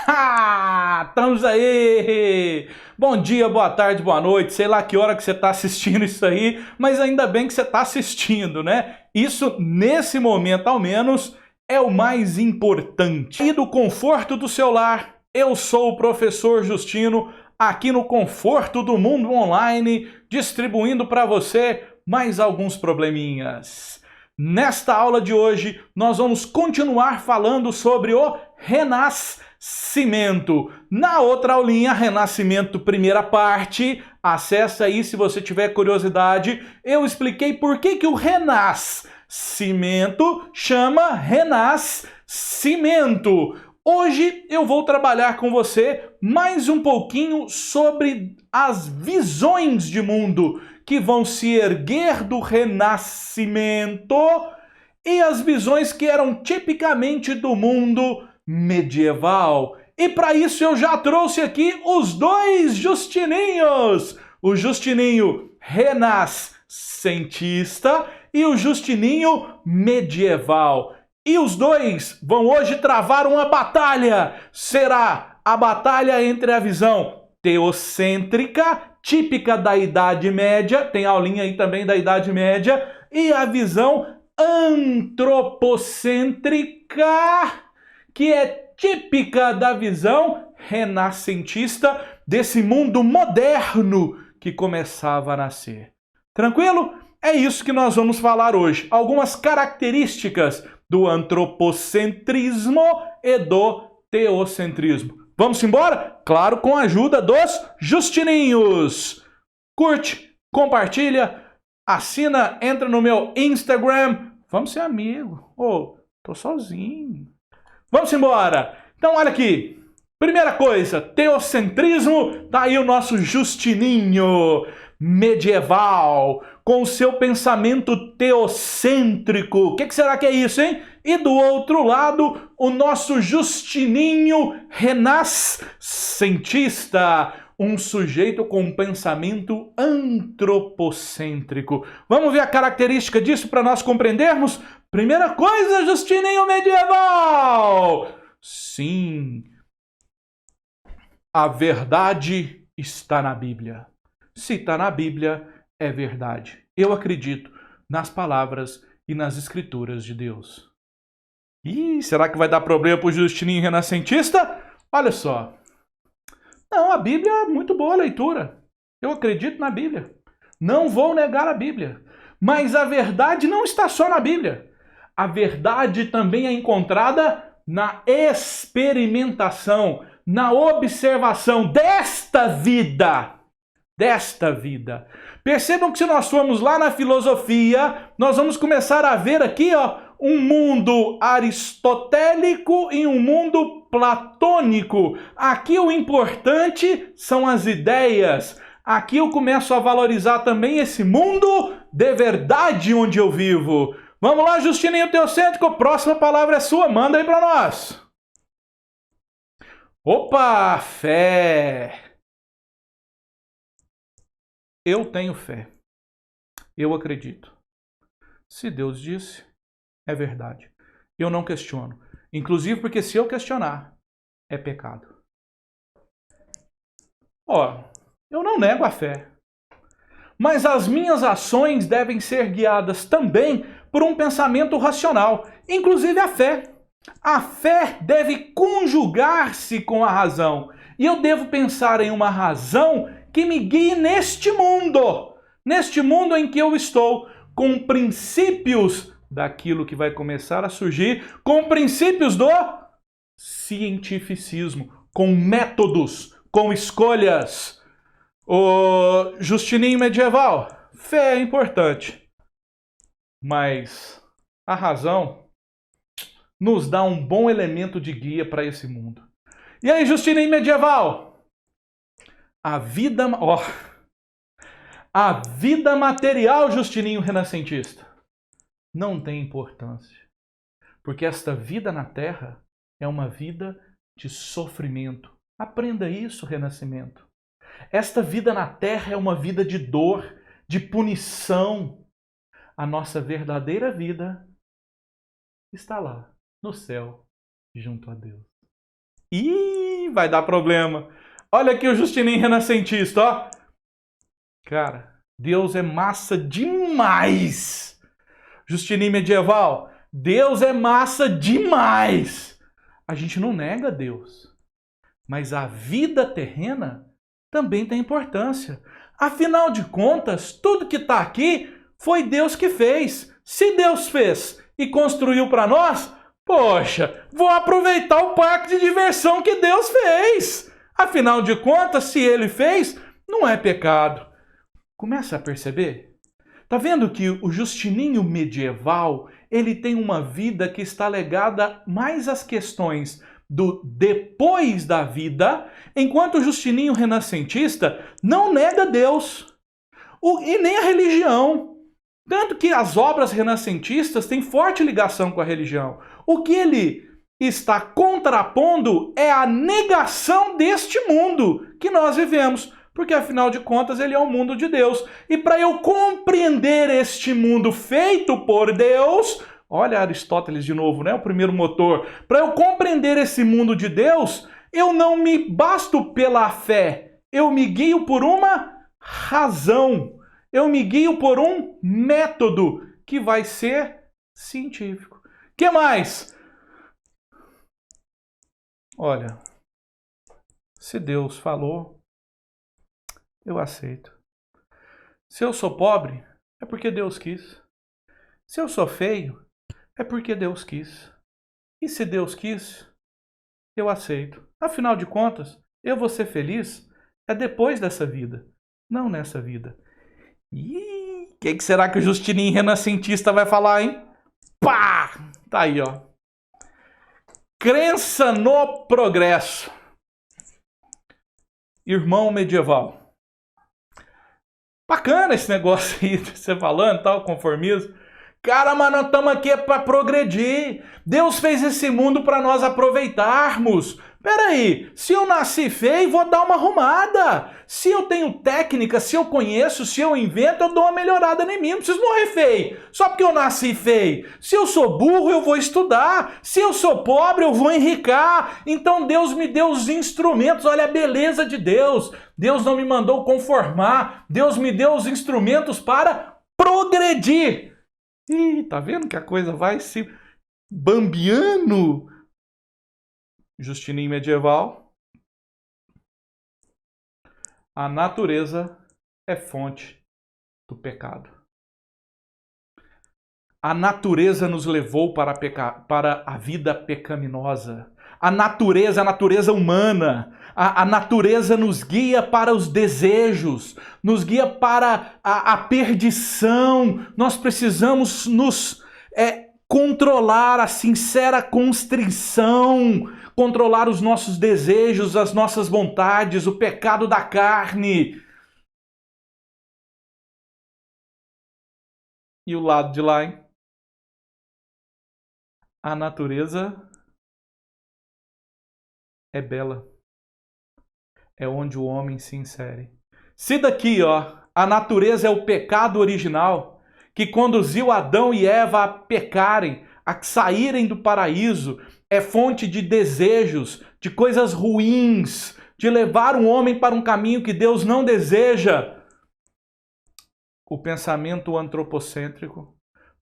Ha! Estamos aí! Bom dia, boa tarde, boa noite, sei lá que hora que você está assistindo isso aí, mas ainda bem que você está assistindo, né? Isso, nesse momento ao menos, é o mais importante. E do conforto do seu lar, eu sou o professor Justino, aqui no conforto do mundo online, distribuindo para você mais alguns probleminhas. Nesta aula de hoje, nós vamos continuar falando sobre o renascimento. Na outra aulinha, renascimento, primeira parte, acessa aí se você tiver curiosidade. Eu expliquei por que o renascimento chama renascimento. Hoje eu vou trabalhar com você mais um pouquinho sobre as visões de mundo que vão se erguer do renascimento e as visões que eram tipicamente do mundo medieval. E para isso eu já trouxe aqui os dois Justininhos. O Justininho renascentista e o Justininho medieval. E os dois vão hoje travar uma batalha. Será a batalha entre a visão teocêntrica, típica da Idade Média, tem aulinha aí também da Idade Média, e a visão antropocêntrica, que é típica da visão renascentista desse mundo moderno que começava a nascer. Tranquilo? É isso que nós vamos falar hoje. Algumas características do antropocentrismo e do teocentrismo. Vamos embora? Claro, com a ajuda dos Justininhos. Curte, compartilha, assina, entra no meu Instagram. Vamos ser amigos. Tô sozinho. Vamos embora. Então, olha aqui. Primeira coisa, teocentrismo. Tá aí o nosso Justininho medieval, com o seu pensamento teocêntrico. O que será que é isso, hein? E do outro lado, o nosso Justininho renascentista, um sujeito com um pensamento antropocêntrico. Vamos ver a característica disso para nós compreendermos? Primeira coisa, Justininho medieval! Sim, a verdade está na Bíblia. Se está na Bíblia, é verdade. Eu acredito nas palavras e nas escrituras de Deus. Ih, será que vai dar problema para o Justininho renascentista? Olha só. Não, a Bíblia é muito boa a leitura. Eu acredito na Bíblia. Não vou negar a Bíblia. Mas a verdade não está só na Bíblia. A verdade também é encontrada na experimentação, na observação desta vida. Percebam que se nós formos lá na filosofia, nós vamos começar a ver aqui, um mundo aristotélico e um mundo platônico. Aqui o importante são as ideias. Aqui eu começo a valorizar também esse mundo de verdade onde eu vivo. Vamos lá, Justininho teocêntrico, próxima palavra é sua, manda aí para nós. Opa, fé. Eu tenho fé. Eu acredito. Se Deus disse, é verdade. Eu não questiono. Inclusive porque se eu questionar, é pecado. Eu não nego a fé. Mas as minhas ações devem ser guiadas também por um pensamento racional, inclusive a fé. A fé deve conjugar-se com a razão. E eu devo pensar em uma razão que me guie neste mundo em que eu estou, com princípios daquilo que vai começar a surgir, com princípios do cientificismo, com métodos, com escolhas. O Justininho medieval, fé é importante, mas a razão nos dá um bom elemento de guia para esse mundo. E aí, Justininho medieval? A vida material, Justininho renascentista, não tem importância. Porque esta vida na Terra é uma vida de sofrimento. Aprenda isso, renascimento. Esta vida na Terra é uma vida de dor, de punição. A nossa verdadeira vida está lá, no céu, junto a Deus. E vai dar problema. Olha aqui o Justininho renascentista, ó. Cara, Deus é massa demais. Justininho medieval, Deus é massa demais. A gente não nega Deus, mas a vida terrena também tem importância. Afinal de contas, tudo que está aqui foi Deus que fez. Se Deus fez e construiu para nós, poxa, vou aproveitar o parque de diversão que Deus fez. Afinal de contas, se Ele fez, não é pecado. Começa a perceber? Tá vendo que o Justininho medieval, ele tem uma vida que está ligada mais às questões do depois da vida, enquanto o Justininho renascentista não nega Deus e nem a religião. Tanto que as obras renascentistas têm forte ligação com a religião. O que ele está contrapondo é a negação deste mundo que nós vivemos. Porque, afinal de contas, ele é o mundo de Deus. E para eu compreender este mundo feito por Deus, olha Aristóteles de novo, né? O primeiro motor. Para eu compreender esse mundo de Deus, eu não me basto pela fé. Eu me guio por uma razão. Eu me guio por um método que vai ser científico. Que mais? Olha, se Deus falou, eu aceito. Se eu sou pobre, é porque Deus quis. Se eu sou feio, é porque Deus quis. E se Deus quis, eu aceito. Afinal de contas, eu vou ser feliz é depois dessa vida, não nessa vida. E o que será que o Justininho renascentista vai falar, hein? Pá! Tá aí, ó. Crença no progresso. Irmão medieval. Bacana esse negócio aí, você falando, tal, conformismo. Cara, mas nós estamos aqui para progredir. Deus fez esse mundo para nós aproveitarmos. Peraí, se eu nasci feio, vou dar uma arrumada. Se eu tenho técnica, se eu conheço, se eu invento, eu dou uma melhorada em mim. Não preciso morrer feio, só porque eu nasci feio. Se eu sou burro, eu vou estudar. Se eu sou pobre, eu vou enricar. Então Deus me deu os instrumentos. Olha a beleza de Deus. Deus não me mandou conformar. Deus me deu os instrumentos para progredir. Ih, tá vendo que a coisa vai se bambeando? Justininho medieval. A natureza é fonte do pecado. A natureza nos levou para a vida pecaminosa. A natureza humana, a natureza nos guia para os desejos, nos guia para a perdição. Nós precisamos nos controlar a sincera constrição, controlar os nossos desejos, as nossas vontades, o pecado da carne. E o lado de lá, hein? A natureza é bela. É onde o homem se insere. Se daqui, ó, a natureza é o pecado original que conduziu Adão e Eva a pecarem, a saírem do paraíso, é fonte de desejos, de coisas ruins, de levar um homem para um caminho que Deus não deseja. O pensamento antropocêntrico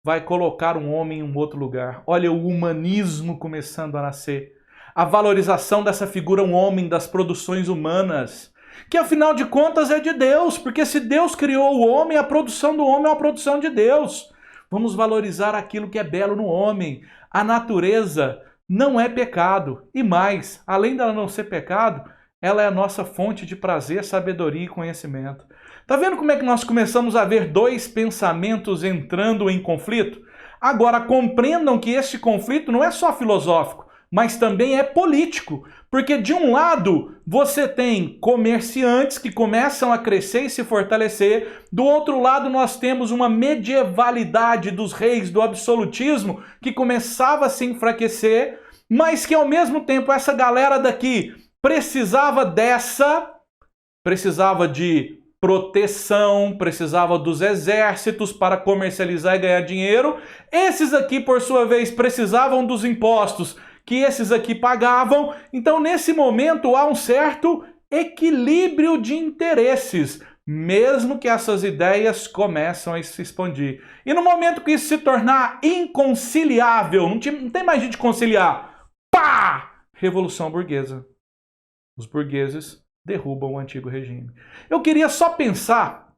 vai colocar um homem em um outro lugar. Olha o humanismo começando a nascer. A valorização dessa figura, um homem, das produções humanas, que afinal de contas é de Deus, porque se Deus criou o homem, a produção do homem é uma produção de Deus. Vamos valorizar aquilo que é belo no homem. A natureza não é pecado. E mais, além dela não ser pecado, ela é a nossa fonte de prazer, sabedoria e conhecimento. Tá vendo como é que nós começamos a ver dois pensamentos entrando em conflito? Agora, compreendam que este conflito não é só filosófico, mas também é político. Porque de um lado, você tem comerciantes que começam a crescer e se fortalecer. Do outro lado, nós temos uma medievalidade dos reis, do absolutismo, que começava a se enfraquecer, mas que ao mesmo tempo essa galera daqui precisava de proteção, precisava dos exércitos para comercializar e ganhar dinheiro. Esses aqui, por sua vez, precisavam dos impostos, que esses aqui pagavam. Então, nesse momento, há um certo equilíbrio de interesses, mesmo que essas ideias começam a se expandir. E no momento que isso se tornar inconciliável, não tem mais jeito de conciliar, pá! Revolução burguesa. Os burgueses derrubam o antigo regime. Eu queria só pensar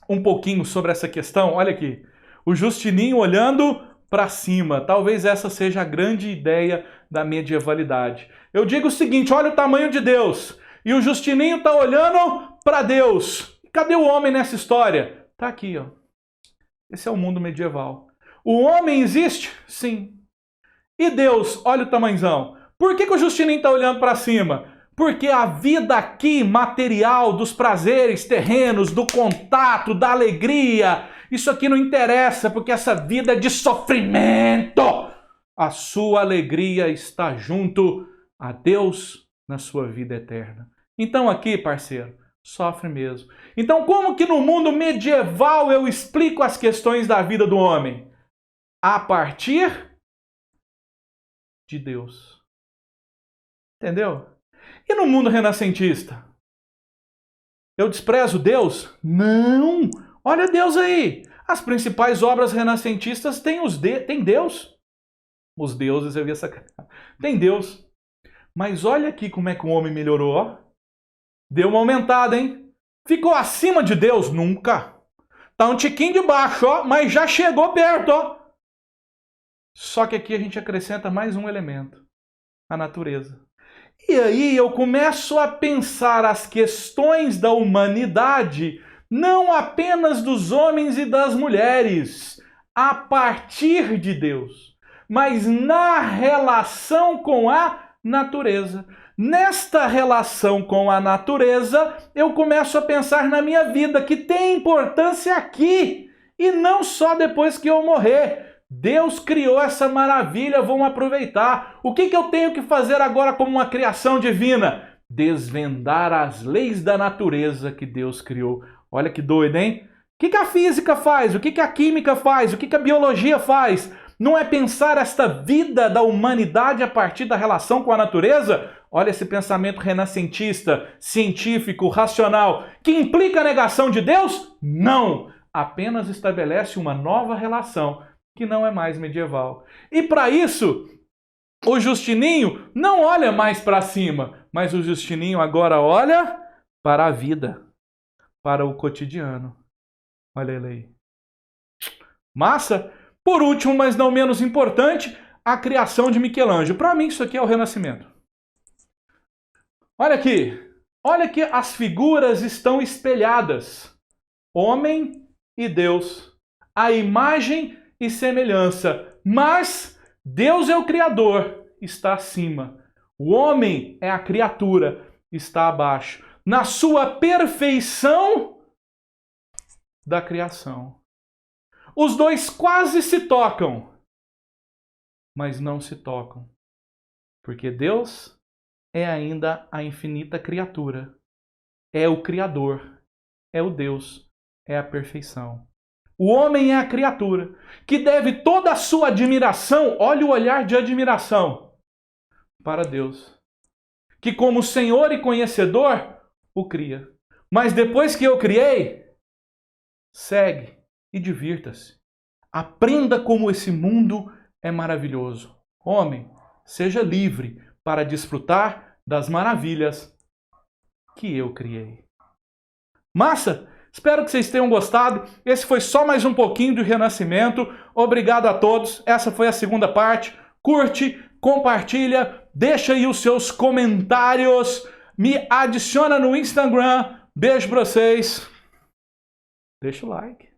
um pouquinho sobre essa questão. Olha aqui, o Justininho olhando para cima. Talvez essa seja a grande ideia da medievalidade. Eu digo o seguinte, olha o tamanho de Deus. E o Justininho está olhando para Deus. Cadê o homem nessa história? Está aqui, ó. Esse é o mundo medieval. O homem existe? Sim. E Deus, olha o tamanzão. Por que o Justininho está olhando para cima? Porque a vida aqui, material, dos prazeres terrenos, do contato, da alegria, isso aqui não interessa, porque essa vida é de sofrimento. A sua alegria está junto a Deus na sua vida eterna. Então aqui, parceiro, sofre mesmo. Então como que no mundo medieval eu explico as questões da vida do homem? A partir de Deus. Entendeu? E no mundo renascentista? Eu desprezo Deus? Não! Olha Deus aí! As principais obras renascentistas têm Deus. Os deuses, eu vi essa cara. Tem Deus. Mas olha aqui como é que o homem melhorou, ó. Deu uma aumentada, hein? Ficou acima de Deus? Nunca. Tá um tiquinho de baixo, ó, mas já chegou perto, ó. Só que aqui a gente acrescenta mais um elemento. A natureza. E aí eu começo a pensar as questões da humanidade, não apenas dos homens e das mulheres, a partir de Deus, mas na relação com a natureza. Nesta relação com a natureza, eu começo a pensar na minha vida, que tem importância aqui, e não só depois que eu morrer. Deus criou essa maravilha, vamos aproveitar. O que eu tenho que fazer agora como uma criação divina? Desvendar as leis da natureza que Deus criou. Olha que doido, hein? O que a física faz? O que a química faz? O que a biologia faz? Não é pensar esta vida da humanidade a partir da relação com a natureza? Olha esse pensamento renascentista, científico, racional, que implica a negação de Deus? Não! Apenas estabelece uma nova relação que não é mais medieval. E para isso, o Justininho não olha mais para cima, mas o Justininho agora olha para a vida, para o cotidiano. Olha ele aí. Massa? Por último, mas não menos importante, a criação de Michelangelo. Para mim, isso aqui é o Renascimento. Olha aqui. Olha que as figuras estão espelhadas. Homem e Deus. A imagem e semelhança. Mas Deus é o Criador, está acima. O homem é a criatura, está abaixo. Na sua perfeição da criação. Os dois quase se tocam, mas não se tocam. Porque Deus é ainda a infinita criatura. É o Criador, é o Deus, é a perfeição. O homem é a criatura, que deve toda a sua admiração, olha o olhar de admiração, para Deus. Que como Senhor e conhecedor, o cria. Mas depois que eu criei, segue e divirta-se. Aprenda como esse mundo é maravilhoso. Homem, seja livre para desfrutar das maravilhas que eu criei. Massa? Espero que vocês tenham gostado. Esse foi só mais um pouquinho do Renascimento. Obrigado a todos. Essa foi a segunda parte. Curte, compartilha, deixa aí os seus comentários. Me adiciona no Instagram. Beijo pra vocês. Deixa o like.